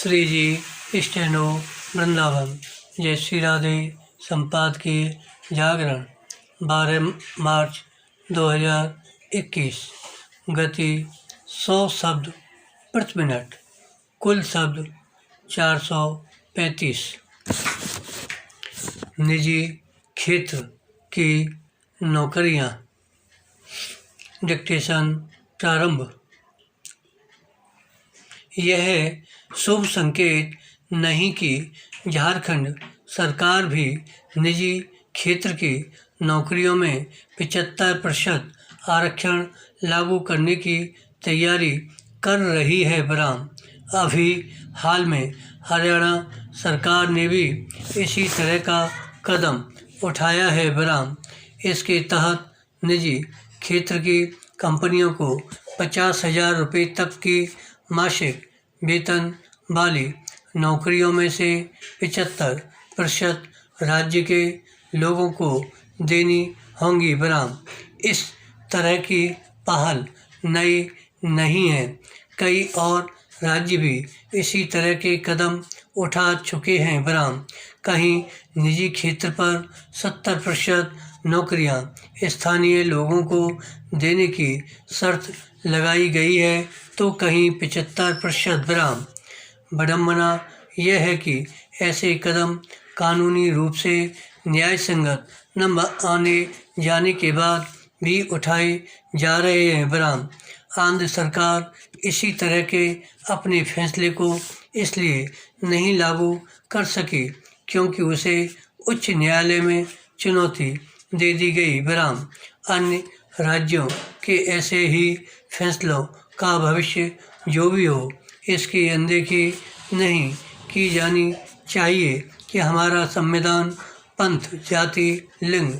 श्री जी steno Vrindavan. जय श्री राधे। संपादकीय जागरण 12 मार्च 2021। गति 100 शब्द प्रति मिनट। कुल शब्द 435। निजी क्षेत्र की नौकरियां। डिक्टेशन प्रारंभ। यह शुभ संकेत नहीं कि झारखंड सरकार भी निजी क्षेत्र की नौकरियों में 75% आरक्षण लागू करने की तैयारी कर रही है। बराम अभी हाल में हरियाणा सरकार ने भी इसी तरह का कदम उठाया है। बराम इसके तहत निजी क्षेत्र की कंपनियों को 50,000 रुपये तक की मासिक वेतन वाली नौकरियों में से 75% राज्य के लोगों को देनी होंगी। बराम इस तरह की पहल नई नहीं है। कई और राज्य भी इसी तरह के कदम उठा चुके हैं। बराम कहीं निजी क्षेत्र पर 70% नौकरियां स्थानीय लोगों को देने की शर्त लगाई गई है तो कहीं 75%। बराम विडंबना यह है कि ऐसे कदम कानूनी रूप से न्याय संगत न आने जाने के बाद भी उठाए जा रहे हैं। बराम आंध्र सरकार इसी तरह के अपने फैसले को इसलिए नहीं लागू कर सकी क्योंकि उसे उच्च न्यायालय में चुनौती दे दी गई। बराम अन्य राज्यों के ऐसे ही फैसलों का भविष्य जो भी हो, इसकी अनदेखी नहीं की जानी चाहिए कि हमारा संविधान पंथ, जाति, लिंग,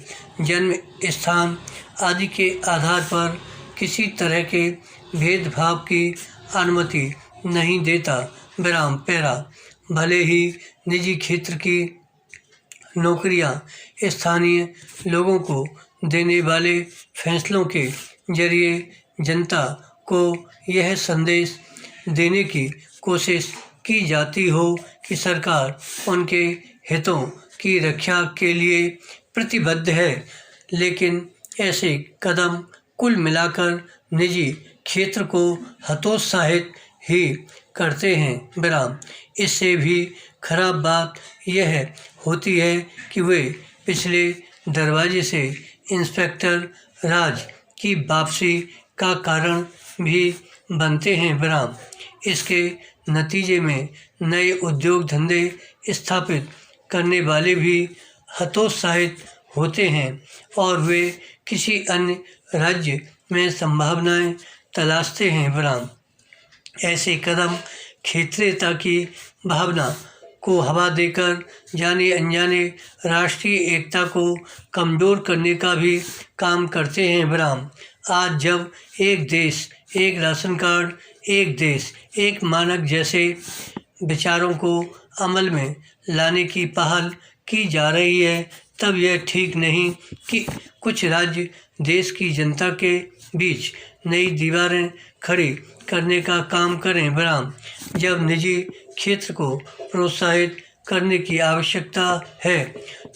जन्म स्थान आदि के आधार पर किसी तरह के भेदभाव की अनुमति नहीं देता। विराम पैरा भले ही निजी क्षेत्र की नौकरियां स्थानीय लोगों को देने वाले फैसलों के जरिए जनता को यह संदेश देने की कोशिश की जाती हो कि सरकार उनके हितों की रक्षा के लिए प्रतिबद्ध है, लेकिन ऐसे कदम कुल मिलाकर निजी क्षेत्र को हतोत्साहित ही करते हैं। विराम इससे भी खराब बात यह होती है कि वे पिछले दरवाजे से इंस्पेक्टर राज की वापसी का कारण भी बनते हैं। विराम इसके नतीजे में नए उद्योग धंधे स्थापित करने वाले भी हतोत्साहित होते हैं और वे किसी अन्य राज्य में संभावनाएं तलाशते हैं। बराम ऐसे कदम क्षेत्रीयता की भावना को हवा देकर जाने अनजाने राष्ट्रीय एकता को कमज़ोर करने का भी काम करते हैं। बराम आज जब एक देश एक राशन कार्ड, एक देश एक मानक जैसे विचारों को अमल में लाने की पहल की जा रही है, तब यह ठीक नहीं कि कुछ राज्य देश की जनता के बीच नई दीवारें खड़ी करने का काम करें। बराम जब निजी क्षेत्र को प्रोत्साहित करने की आवश्यकता है,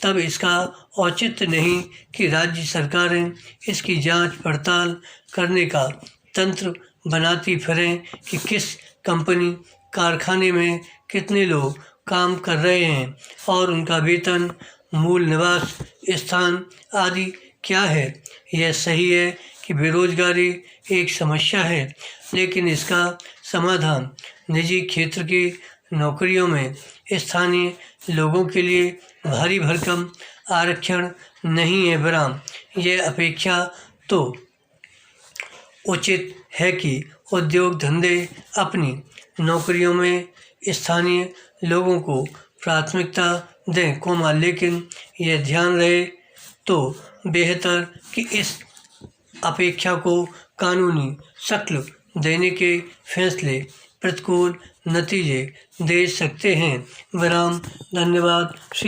तब इसका औचित्य नहीं कि राज्य सरकारें इसकी जांच पड़ताल करने का तंत्र बनाती फिरें कि किस कंपनी कारखाने में कितने लोग काम कर रहे हैं और उनका वेतन, मूल निवास स्थान आदि क्या है। यह सही है कि बेरोजगारी एक समस्या है, लेकिन इसका समाधान निजी क्षेत्र की नौकरियों में स्थानीय लोगों के लिए भारी भरकम आरक्षण नहीं है। बराम यह अपेक्षा तो उचित है कि उद्योग धंधे अपनी नौकरियों में स्थानीय लोगों को प्राथमिकता दें, लेकिन यह ध्यान रहे तो बेहतर कि इस अपेक्षा को कानूनी शक्ल देने के फैसले प्रतिकूल नतीजे दे सकते हैं। विराम धन्यवाद। श्री